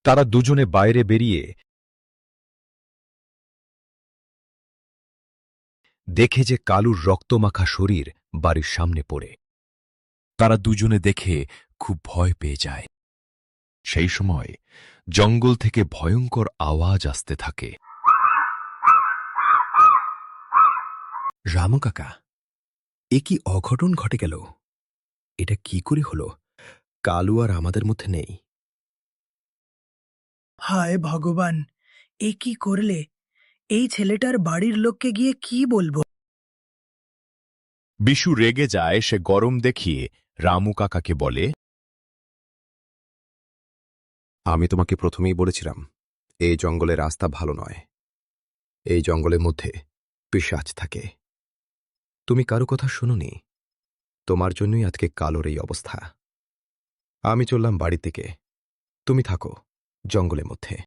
তারা দুজনে বাইরে বেরিয়ে দেখে যে কালুর রক্তমাখা শরীর বাড়ির সামনে পড়ে। তারা দুজনে দেখে খুব ভয় পেয়ে যায়। সেই সময় জঙ্গল থেকে ভয়ঙ্কর আওয়াজ আসতে থাকে। রামু কাকা, এ কি অঘটন ঘটে গেল? এটা কি করে হলো? কালু আর আমাদের মধ্যে নেই। হায় ভগবান, এ কি করলে? এই ছেলেটার বাড়ির লোককে গিয়ে কি বলবো? বিশু রেগে যায়। সে গরম দেখিয়ে রামু কাকাকে বলে, আমি তোমাকে প্রথমেই বলেছিলাম এই জঙ্গলের রাস্তা ভালো নয়। এই জঙ্গলের মধ্যে পিশাচ থাকে। তুমি কারো কথা শুনোনি। তোমার জন্যই আজকে কালোর এই অবস্থা। আমি চললাম বাড়ি থেকে। তুমি থাকো জঙ্গলের মধ্যে।